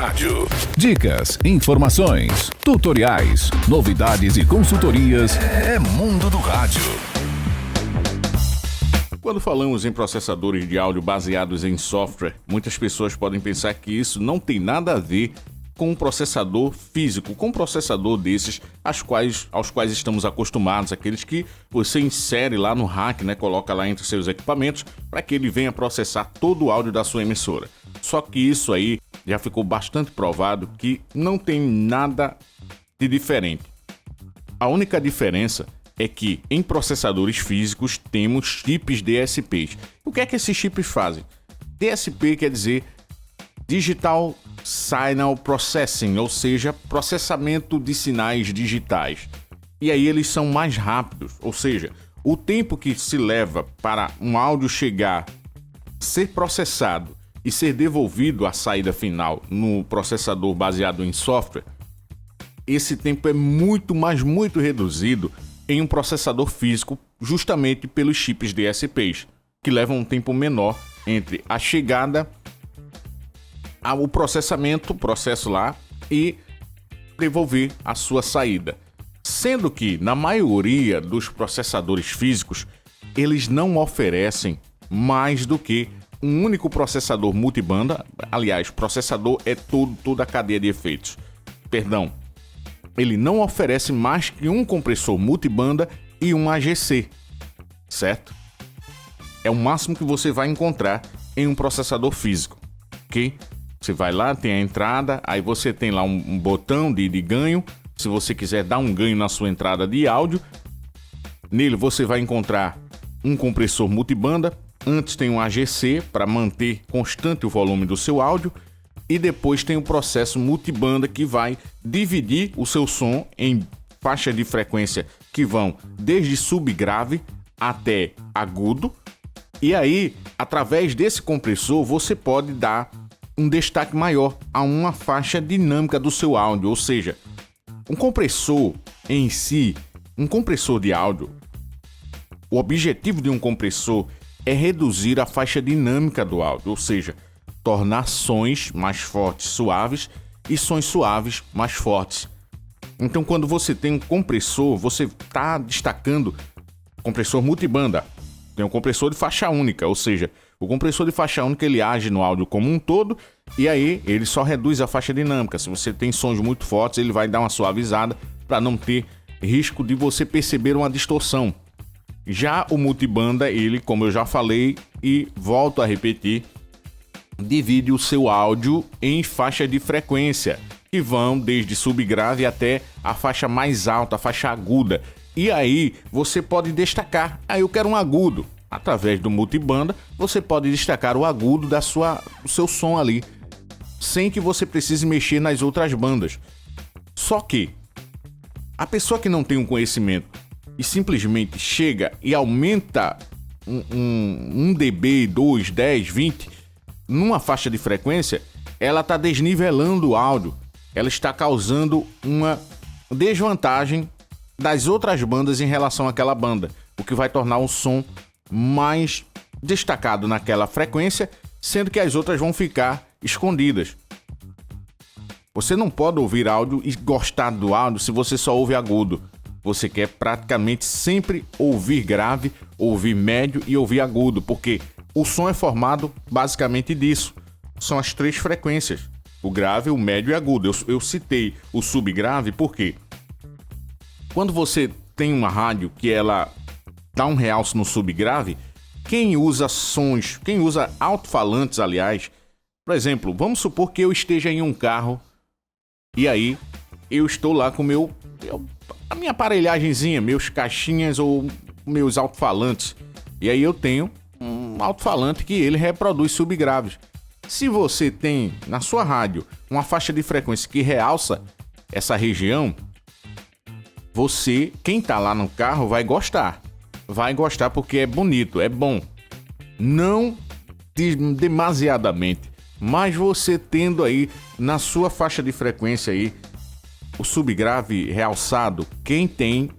rádio. Dicas, informações, tutoriais, novidades e consultorias. É Mundo do Rádio. Quando falamos em processadores de áudio baseados em software, muitas pessoas podem pensar que isso não tem nada a ver com um processador físico, com um processador desses aos quais estamos acostumados, aqueles que você insere lá no rack, né, coloca lá entre seus equipamentos para que ele venha processar todo o áudio da sua emissora. Só que isso aí já ficou bastante provado que não tem nada de diferente. A única diferença é que em processadores físicos temos chips DSPs. O que é que esses chips fazem? DSP quer dizer Digital Signal Processing, ou seja, processamento de sinais digitais. E aí eles são mais rápidos, ou seja, o tempo que se leva para um áudio chegar, ser processado e ser devolvido à saída final no processador baseado em software, esse tempo é muito reduzido em um processador físico, justamente pelos chips DSPs, que levam um tempo menor entre a chegada, o processamento, o processo lá, e devolver a sua saída. Sendo que, na maioria dos processadores físicos, eles não oferecem mais do que um único processador multibanda. Aliás, processador é toda a cadeia de efeitos. Perdão. Ele não oferece mais que um compressor multibanda e um AGC, certo? É o máximo que você vai encontrar em um processador físico, ok? Você vai lá, tem a entrada, aí você tem lá um botão de ganho. Se você quiser dar um ganho na sua entrada de áudio, nele você vai encontrar um compressor multibanda. Antes tem um AGC para manter constante o volume do seu áudio. E depois tem o processo multibanda que vai dividir o seu som em faixas de frequência que vão desde subgrave até agudo. E aí, através desse compressor, você pode dar um destaque maior a uma faixa dinâmica do seu áudio. Ou seja, um compressor em si, um compressor de áudio, o objetivo de um compressor é reduzir a faixa dinâmica do áudio, ou seja, tornar sons mais fortes, suaves, e sons suaves mais fortes. Então, quando você tem um compressor, você está destacando compressor multibanda. Tem um compressor de faixa única, ou seja, o compressor de faixa única ele age no áudio como um todo e aí ele só reduz a faixa dinâmica. Se você tem sons muito fortes, ele vai dar uma suavizada para não ter risco de você perceber uma distorção. Já o multibanda, ele, como eu já falei e volto a repetir, divide o seu áudio em faixas de frequência, que vão desde subgrave até a faixa mais alta, a faixa aguda. E aí você pode destacar, eu quero um agudo. Através do multibanda, você pode destacar o agudo do seu som ali, sem que você precise mexer nas outras bandas. Só que a pessoa que não tem um conhecimento e simplesmente chega e aumenta 1 dB, 2, 10, 20 numa faixa de frequência, ela está desnivelando o áudio, ela está causando uma desvantagem das outras bandas em relação àquela banda, o que vai tornar o som mais destacado naquela frequência, sendo que as outras vão ficar escondidas. Você não pode ouvir áudio e gostar do áudio se você só ouve agudo. Você quer praticamente sempre ouvir grave, ouvir médio e ouvir agudo, porque o som é formado basicamente disso. São as 3 frequências: o grave, o médio e o agudo. Eu citei o subgrave porque quando você tem uma rádio que ela dá um realce no subgrave, quem usa alto-falantes, aliás, por exemplo, vamos supor que eu esteja em um carro e aí eu estou lá com a minha aparelhagemzinha, meus caixinhas ou meus alto-falantes, e aí eu tenho um alto-falante que ele reproduz subgraves. Se você tem na sua rádio uma faixa de frequência que realça essa região, quem tá lá no carro vai gostar porque é bonito, é bom. Não demasiadamente, mas você tendo aí na sua faixa de frequência aí o subgrave realçado, quem tem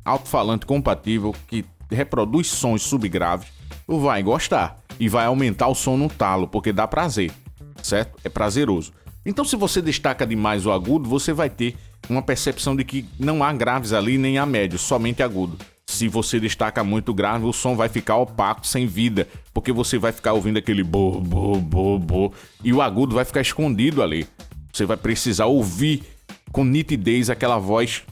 alto-falante compatível que reproduz sons subgraves vai gostar e vai aumentar o som no talo, porque dá prazer, certo? É prazeroso. Então, se você destaca demais o agudo, você vai ter uma percepção de que não há graves ali, nem há médio, somente agudo. Se você destaca muito grave, o som vai ficar opaco, sem vida, porque você vai ficar ouvindo aquele bo, bo, bo, bo, e o agudo vai ficar escondido ali. Você vai precisar ouvir com nitidez aquela voz,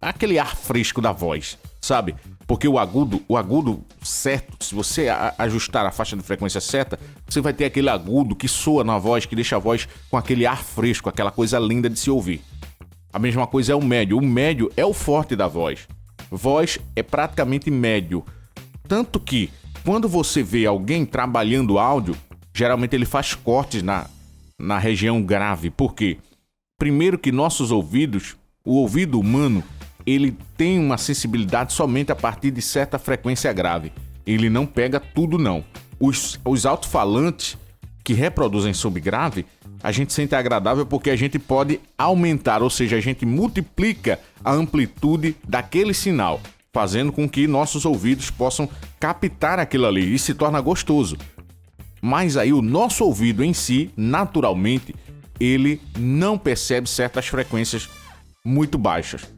aquele ar fresco da voz, sabe? Porque o agudo certo, se você ajustar a faixa de frequência certa, você vai ter aquele agudo que soa na voz, que deixa a voz com aquele ar fresco, aquela coisa linda de se ouvir. A mesma coisa é o médio. O médio é o forte da voz. Voz é praticamente médio. Tanto que, quando você vê alguém trabalhando áudio, geralmente ele faz cortes na região grave. Por quê? Primeiro que nossos ouvidos, o ouvido humano, ele tem uma sensibilidade somente a partir de certa frequência grave. Ele não pega tudo, não. Os alto-falantes que reproduzem sob grave, a gente sente agradável porque a gente pode aumentar, ou seja, a gente multiplica a amplitude daquele sinal, fazendo com que nossos ouvidos possam captar aquilo ali e se torna gostoso. Mas aí o nosso ouvido em si, naturalmente, ele não percebe certas frequências muito baixas.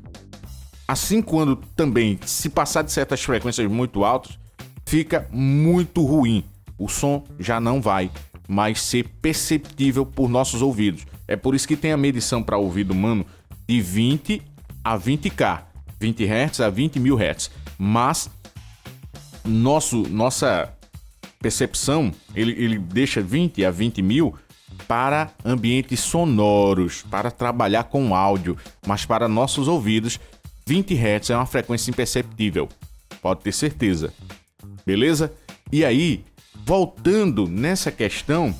Assim, quando também se passar de certas frequências muito altas, fica muito ruim. O som já não vai mais ser perceptível por nossos ouvidos. É por isso que tem a medição para ouvido humano de 20 a 20K, 20 Hz a 20 mil Hz. Mas nossa percepção, ele deixa 20 a 20 mil para ambientes sonoros, para trabalhar com áudio, mas para nossos ouvidos, 20 Hz é uma frequência imperceptível, pode ter certeza. Beleza? E aí, voltando nessa questão,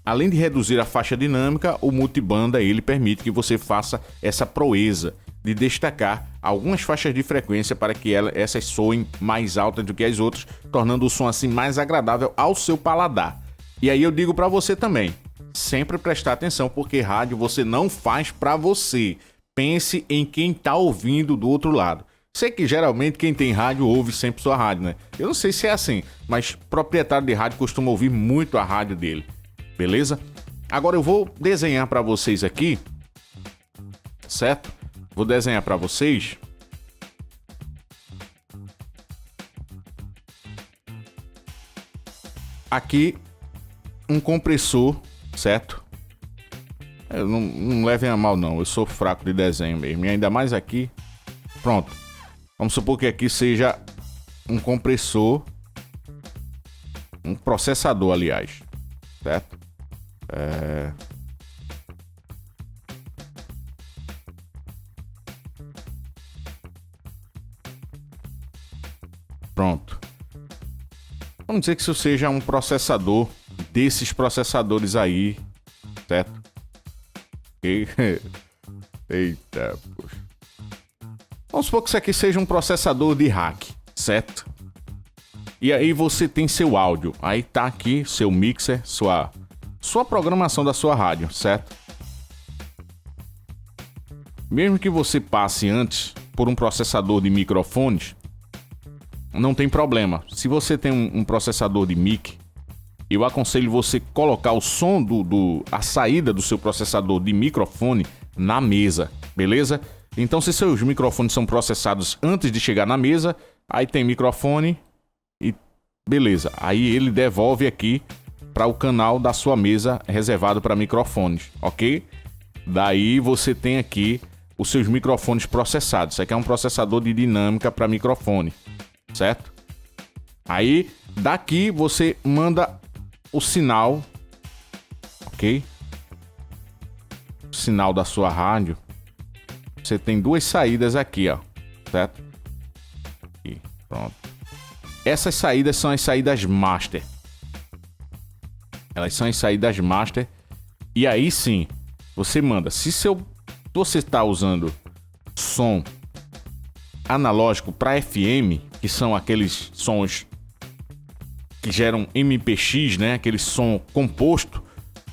além de reduzir a faixa dinâmica, o multibanda ele permite que você faça essa proeza de destacar algumas faixas de frequência para que essas soem mais altas do que as outras, tornando o som assim mais agradável ao seu paladar. E aí eu digo para você também, sempre prestar atenção, porque rádio você não faz para você. Pense em quem tá ouvindo do outro lado. Sei que geralmente quem tem rádio ouve sempre sua rádio, né? Eu não sei se é assim, mas proprietário de rádio costuma ouvir muito a rádio dele. Beleza? Agora eu vou desenhar para vocês aqui, certo? Vou desenhar para vocês aqui um compressor, certo? Não levem a mal não, eu sou fraco de desenho mesmo, e ainda mais aqui. Pronto, vamos supor que aqui seja um compressor, um processador, aliás, certo? Pronto. Vamos dizer que isso seja um processador desses processadores aí, certo? Eita, poxa. Vamos supor que isso aqui seja um processador de rack, certo? E aí você tem seu áudio. Aí tá aqui seu mixer, sua programação da sua rádio, certo? Mesmo que você passe antes por um processador de microfones, não tem problema. Se você tem um processador de mic, eu aconselho você colocar o som a saída do seu processador de microfone na mesa, beleza? Então, se seus microfones são processados antes de chegar na mesa, aí tem microfone e beleza. Aí ele devolve aqui para o canal da sua mesa reservado para microfones, ok? Daí você tem aqui os seus microfones processados. Isso aqui é um processador de dinâmica para microfone, certo? Aí daqui você manda o sinal, ok? O sinal da sua rádio. Você tem duas saídas aqui, ó, certo? Aqui, pronto. Essas saídas são as saídas master. Elas são as saídas master. E aí sim, você manda. Se você está usando som analógico para FM, que são aqueles sons que geram MPX, né? Aquele som composto,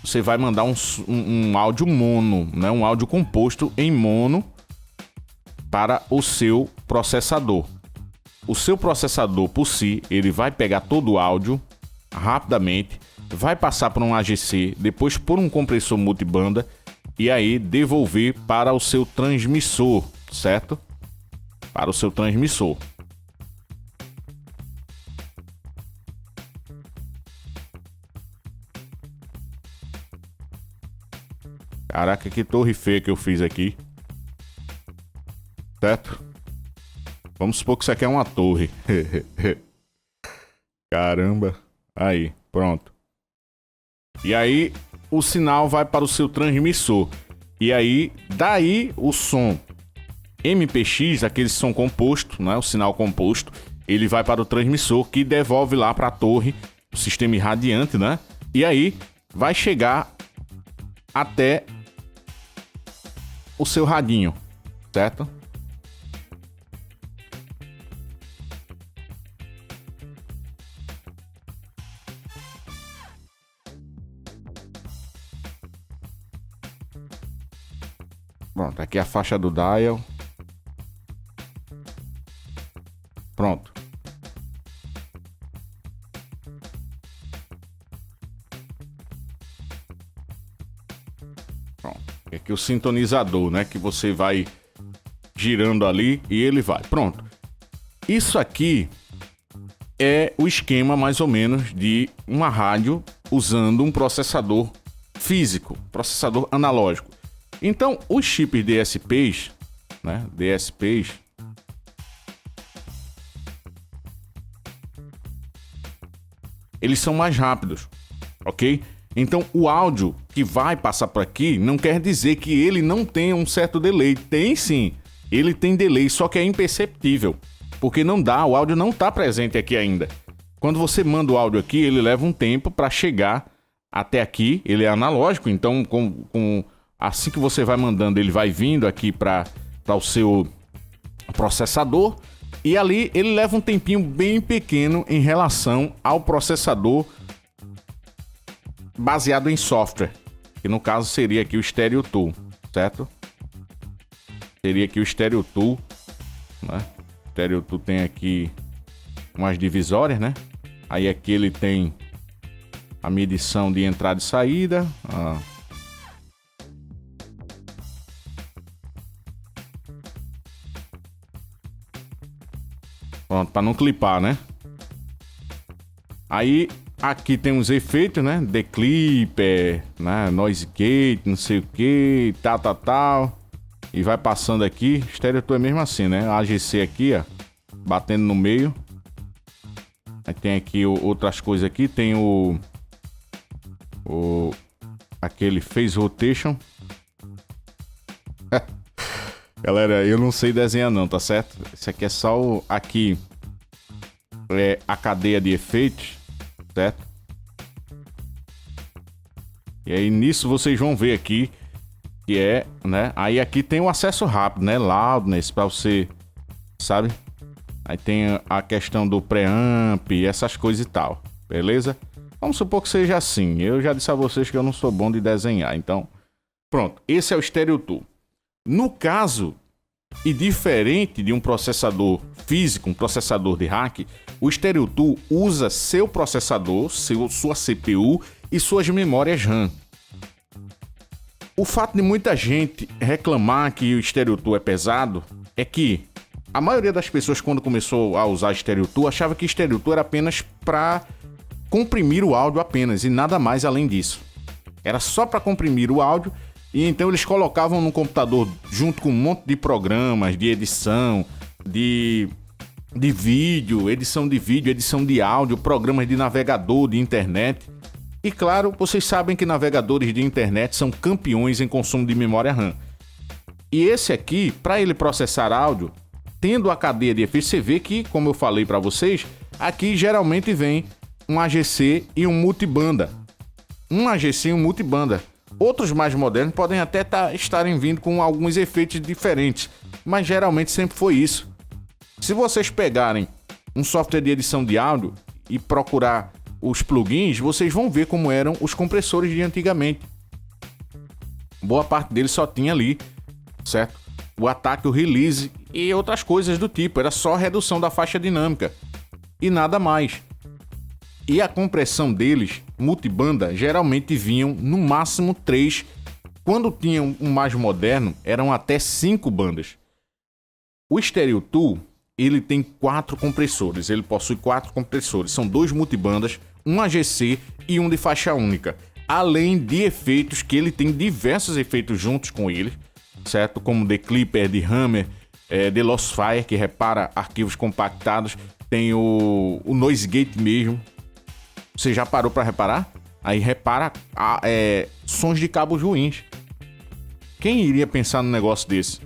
você vai mandar um áudio mono, né? Um áudio composto em mono para o seu processador. O seu processador por si, ele vai pegar todo o áudio rapidamente, vai passar por um AGC, depois por um compressor multibanda e aí devolver para o seu transmissor, certo? Para o seu transmissor. Caraca, que torre feia que eu fiz aqui. Certo? Vamos supor que isso aqui é uma torre. Caramba. Aí, pronto. E aí, o sinal vai para o seu transmissor. E aí, daí o som MPX, aquele som composto, né? O sinal composto, ele vai para o transmissor que devolve lá para a torre, o sistema irradiante, né? E aí, vai chegar até o seu radinho, certo? Pronto, aqui é a faixa do dial. Pronto. Pronto. Aqui o sintonizador, né? Que você vai girando ali e ele vai. Pronto. Isso aqui é o esquema mais ou menos de uma rádio usando um processador físico, processador analógico. Então, os chips DSPs, né? DSPs, eles são mais rápidos, ok? Então, o áudio que vai passar por aqui não quer dizer que ele não tenha um certo delay. Tem sim, ele tem delay, só que é imperceptível, porque não dá, o áudio não está presente aqui ainda. Quando você manda o áudio aqui, ele leva um tempo para chegar até aqui, ele é analógico, então assim que você vai mandando, ele vai vindo aqui para o seu processador e ali ele leva um tempinho bem pequeno em relação ao processador baseado em software, que no caso seria aqui o Stereo Tool, certo? Seria aqui o Stereo Tool, né? O Stereo Tool tem aqui umas divisórias, né? Aí aqui ele tem a medição de entrada e saída, pronto, para não clipar, né? Aí aqui tem uns efeitos, né? Declipper, né? Noise Gate, não sei o que, tal. E vai passando aqui. Stereo Tool é mesmo assim, né? AGC aqui, ó, batendo no meio. Aí tem aqui outras coisas aqui. Tem aquele Phase Rotation. Galera, eu não sei desenhar não, tá certo? Esse aqui é só aqui é a cadeia de efeitos, certo? E aí nisso vocês vão ver aqui que é, né? Aí aqui tem o acesso rápido, né? Loudness para você, sabe? Aí tem a questão do preamp, essas coisas e tal, beleza? Vamos supor que seja assim. Eu já disse a vocês que eu não sou bom de desenhar, então pronto. Esse é o Stereo Tool. No caso, e diferente de um processador físico, um processador de rack, o Stereo Tool usa seu processador, sua CPU e suas memórias RAM. O fato de muita gente reclamar que o Stereo Tool é pesado é que a maioria das pessoas, quando começou a usar Stereo Tool, achava que Stereo Tool era apenas para comprimir o áudio apenas e nada mais além disso. Era só para comprimir o áudio. E então eles colocavam no computador junto com um monte de programas de edição, de vídeo, edição de áudio, programas de navegador de internet. E claro, vocês sabem que navegadores de internet são campeões em consumo de memória RAM. E esse aqui, para ele processar áudio, tendo a cadeia de efeitos, você vê que, como eu falei para vocês, aqui geralmente vem um AGC e um multibanda. Um AGC e um multibanda. Outros mais modernos podem até estarem vindo com alguns efeitos diferentes, mas geralmente sempre foi isso. Se vocês pegarem um software de edição de áudio e procurar os plugins, vocês vão ver como eram os compressores de antigamente. Boa parte deles só tinha ali, certo? O ataque, o release e outras coisas do tipo. Era só redução da faixa dinâmica e nada mais. E a compressão deles, multibanda, geralmente vinham no máximo 3. Quando tinham um mais moderno, eram até 5 bandas. O Stereo Tool, ele tem 4 compressores. Ele possui 4 compressores. São 2 multibandas, um AGC e um de faixa única. Além de efeitos, que ele tem diversos efeitos juntos com ele, certo? Como The Clipper, The Hammer, The Lost Fire, que repara arquivos compactados. Tem o Noise Gate mesmo. Você já parou para reparar? Aí repara sons de cabos ruins. Quem iria pensar num negócio desse?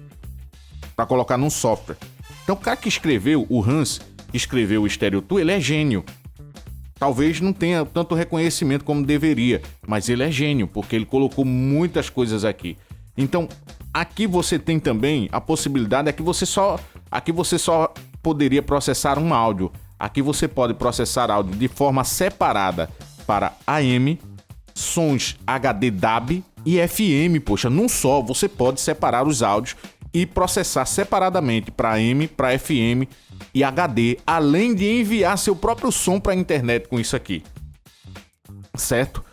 Para colocar num software. Então o cara que escreveu, o Hans, que escreveu o Stereo Tool, ele é gênio. Talvez não tenha tanto reconhecimento como deveria, mas ele é gênio, porque ele colocou muitas coisas aqui. Então, aqui você tem também a possibilidade, aqui você só poderia processar um áudio. Aqui você pode processar áudio de forma separada para AM, sons HD DAB e FM. Poxa, num só você pode separar os áudios e processar separadamente para AM, para FM e HD, além de enviar seu próprio som para a internet com isso aqui. Certo?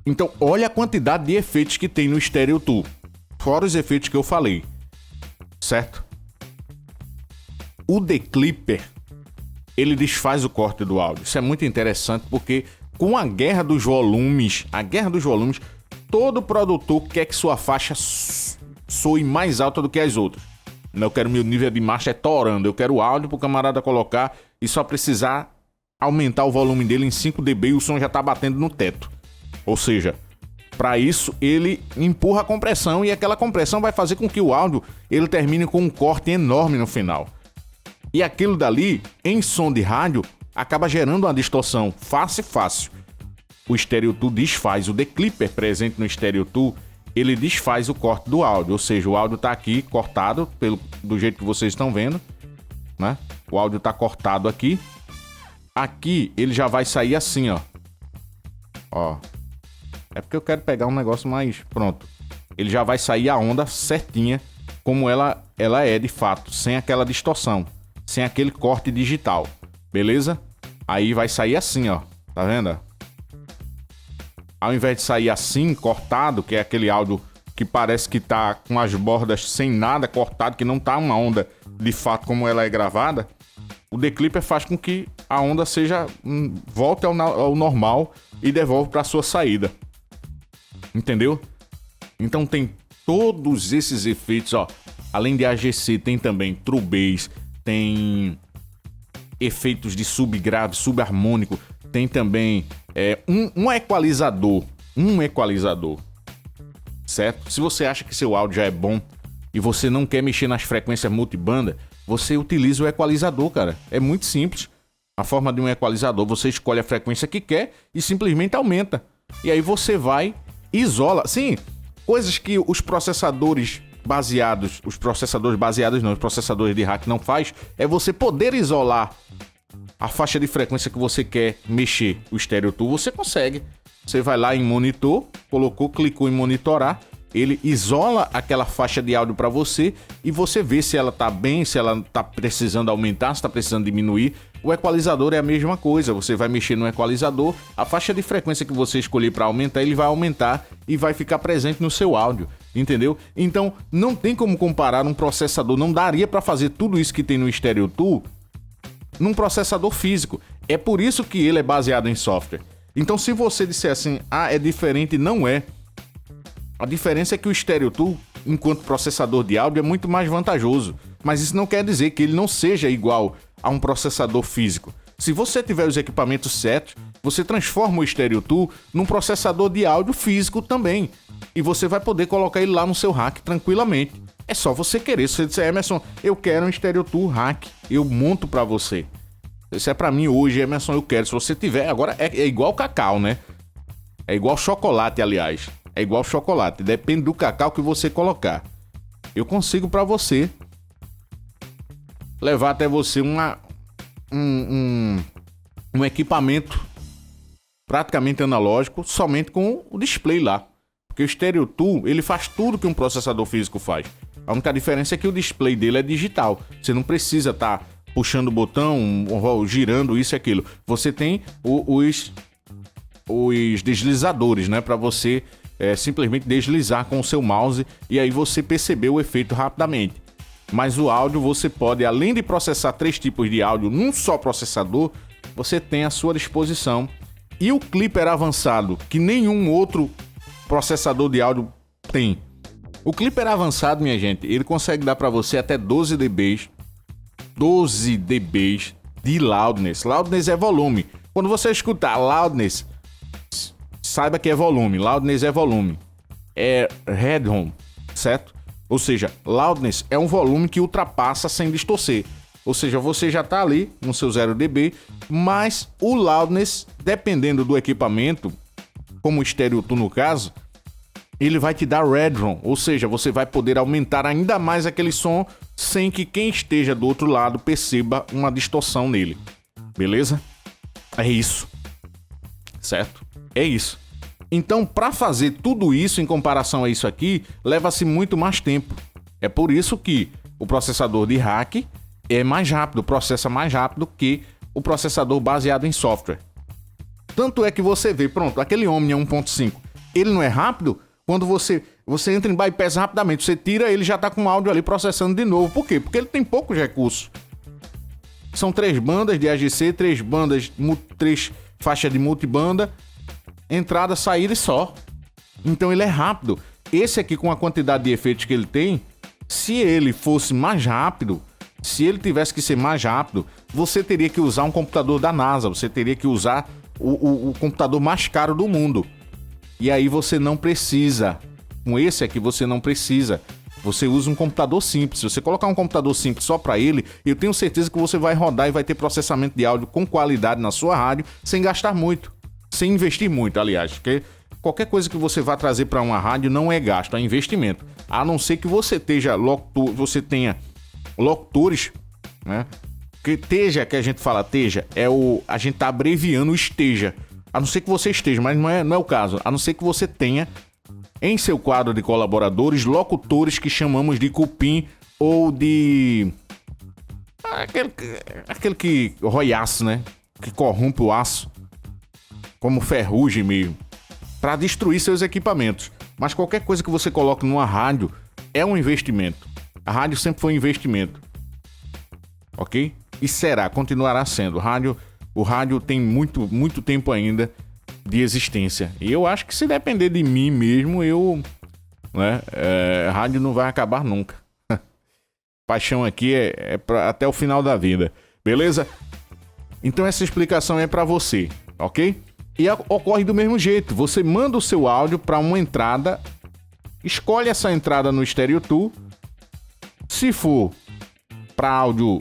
Então, olha a quantidade de efeitos que tem no Stereo Tool, fora os efeitos que eu falei. Certo? O The Clipper, ele desfaz o corte do áudio. Isso é muito interessante porque com a guerra dos volumes, todo produtor quer que sua faixa soe mais alta do que as outras. Eu quero meu nível de marcha torando. Eu quero o áudio pro camarada colocar e só precisar aumentar o volume dele em 5 dB e o som já tá batendo no teto. Ou seja, para isso ele empurra a compressão e aquela compressão vai fazer com que o áudio ele termine com um corte enorme no final. E aquilo dali, em som de rádio, acaba gerando uma distorção fácil. O Stereo Tool desfaz. O The Clipper presente no Stereo Tool, ele desfaz o corte do áudio, ou seja, o áudio tá aqui cortado do jeito que vocês estão vendo, né? O áudio tá cortado aqui. Aqui ele já vai sair assim, ó. É porque eu quero pegar um negócio mais pronto. Ele já vai sair a onda certinha, como ela é de fato, sem aquela distorção, sem aquele corte digital, beleza? Aí vai sair assim, ó. Tá vendo? Ao invés de sair assim, cortado, que é aquele áudio que parece que tá com as bordas sem nada cortado, que não tá uma onda de fato como ela é gravada, o The Clipper faz com que a onda volte ao normal e devolve para sua saída. Entendeu? Então tem todos esses efeitos, ó. Além de AGC, tem também true bass, tem efeitos de subgrave, subharmônico, tem também um equalizador, certo? Se você acha que seu áudio já é bom e você não quer mexer nas frequências multibanda, você utiliza o equalizador, cara. É muito simples. A forma de um equalizador, você escolhe a frequência que quer e simplesmente aumenta. E aí você vai, isola. Sim, coisas que os processadores de hack não faz, é você poder isolar a faixa de frequência que você quer mexer. O Stereo Tool você consegue. Você vai lá em monitor, clicou em monitorar, ele isola aquela faixa de áudio para você e você vê se ela tá bem, se ela tá precisando aumentar, se tá precisando diminuir. O equalizador é a mesma coisa, você vai mexer no equalizador, a faixa de frequência que você escolher para aumentar, ele vai aumentar e vai ficar presente no seu áudio, entendeu? Então não tem como comparar um processador, não daria para fazer tudo isso que tem no Stereo Tool num processador físico. É por isso que ele é baseado em software. Então se você disser assim, é diferente, não é. A diferença é que o Stereo Tool, enquanto processador de áudio, é muito mais vantajoso. Mas isso não quer dizer que ele não seja igual a um processador físico. Se você tiver os equipamentos certos, você transforma o Stereo Tool num processador de áudio físico também. E você vai poder colocar ele lá no seu rack tranquilamente. É só você querer. Se você disser, Emerson, eu quero um Stereo Tool rack, eu monto pra você. Isso é pra mim hoje, Emerson, eu quero. Se você tiver, agora é igual cacau, né? É igual chocolate, aliás. É igual chocolate, depende do cacau que você colocar. Eu consigo pra você levar até você um equipamento praticamente analógico, somente com o display lá. Porque o Stereo Tool, ele faz tudo que um processador físico faz. A única diferença é que o display dele é digital. Você não precisa estar puxando o botão, girando isso e aquilo. Você tem os deslizadores, né? Para você simplesmente deslizar com o seu mouse e aí você perceber o efeito rapidamente. Mas o áudio você pode, além de processar 3 tipos de áudio num só processador, você tem à sua disposição. E o Klipper avançado, que nenhum outro processador de áudio tem. O Klipper avançado, minha gente, ele consegue dar para você até 12 dB de loudness. Loudness é volume. Quando você escutar loudness, saiba que é volume. Loudness é volume. É headroom, certo? Ou seja, loudness é um volume que ultrapassa sem distorcer. Ou seja, você já está ali no seu 0 dB, mas o loudness, dependendo do equipamento, como o Stereo 2 no caso, ele vai te dar headroom. Ou seja, você vai poder aumentar ainda mais aquele som sem que quem esteja do outro lado perceba uma distorção nele. Beleza? É isso. Certo? É isso. Então, para fazer tudo isso em comparação a isso aqui, leva-se muito mais tempo. É por isso que o processador de rack é mais rápido, processa mais rápido que o processador baseado em software. Tanto é que você vê, pronto, aquele Omnia 1.5, ele não é rápido? Quando você entra em bypass rapidamente, você tira, ele já está com o áudio ali processando de novo. Por quê? Porque ele tem poucos recursos. São 3 bandas de AGC, 3 faixas de multibanda, entrada, saída e só. Então ele é rápido. Esse aqui, com a quantidade de efeitos que ele tem, se ele fosse mais rápido, se ele tivesse que ser mais rápido, você teria que usar um computador da NASA, você teria que usar o computador mais caro do mundo. E aí você não precisa. Com esse aqui você não precisa. Você usa um computador simples. Se você colocar um computador simples só para ele, eu tenho certeza que você vai rodar e vai ter processamento de áudio com qualidade na sua rádio, sem gastar muito. Sem investir muito, aliás, porque qualquer coisa que você vá trazer para uma rádio não é gasto, é investimento. A não ser que você tenha locutores, né? Que a gente fala a gente tá abreviando o esteja. A não ser que você esteja, mas não é o caso. A não ser que você tenha em seu quadro de colaboradores locutores que chamamos de cupim ou de aquele que rói aço, né? Que corrompe o aço. Como ferrugem mesmo, para destruir seus equipamentos. Mas qualquer coisa que você coloque numa rádio é um investimento. A rádio sempre foi um investimento. Ok? E continuará sendo. O rádio tem muito tempo ainda de existência. E eu acho que se depender de mim mesmo, a rádio não vai acabar nunca. Paixão aqui é até o final da vida. Beleza? Então essa explicação é para você, ok? E ocorre do mesmo jeito. Você manda o seu áudio para uma entrada, escolhe essa entrada no Stereo 2. Se for para áudio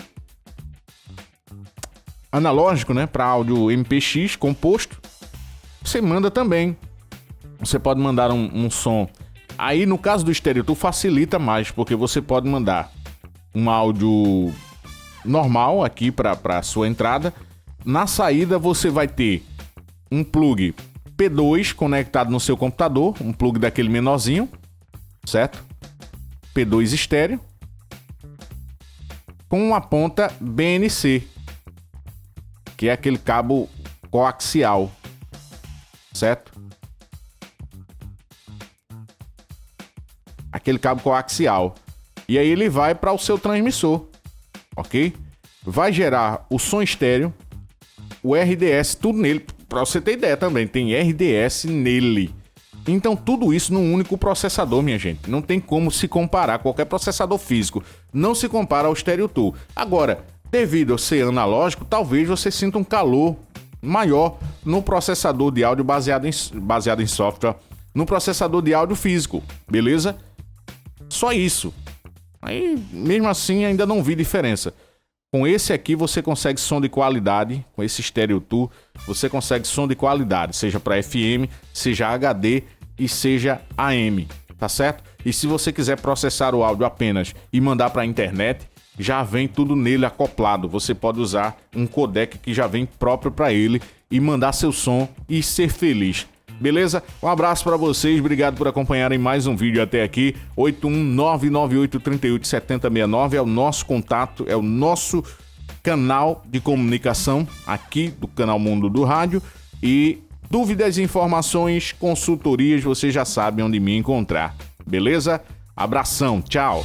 analógico, né, para áudio MPX composto, você manda também. Você pode mandar um som. Aí no caso do Stereo 2 facilita mais, porque você pode mandar um áudio normal aqui para a sua entrada. Na saída você vai ter um plug P2 conectado no seu computador, um plug daquele menorzinho, certo? P2 estéreo, com uma ponta BNC, que é aquele cabo coaxial, certo? Aquele cabo coaxial. E aí ele vai para o seu transmissor, ok? Vai gerar o som estéreo, o RDS, tudo nele. Para você ter ideia também, tem RDS nele. Então tudo isso num único processador, minha gente. Não tem como se comparar. Qualquer processador físico não se compara ao Stereo 2. Agora, devido a ser analógico, talvez você sinta um calor maior no processador de áudio baseado em software, no processador de áudio físico, beleza? Só isso. Aí, mesmo assim, ainda não vi diferença. Com esse aqui você consegue som de qualidade, com esse Stereo 2, você consegue som de qualidade, seja para FM, seja HD e seja AM, tá certo? E se você quiser processar o áudio apenas e mandar para a internet, já vem tudo nele acoplado. Você pode usar um codec que já vem próprio para ele e mandar seu som e ser feliz. Beleza? Um abraço para vocês, obrigado por acompanharem mais um vídeo até aqui. 81998387069 é o nosso contato, é o nosso canal de comunicação aqui do Canal Mundo do Rádio. E dúvidas, informações, consultorias, você já sabe onde me encontrar. Beleza? Abração, tchau!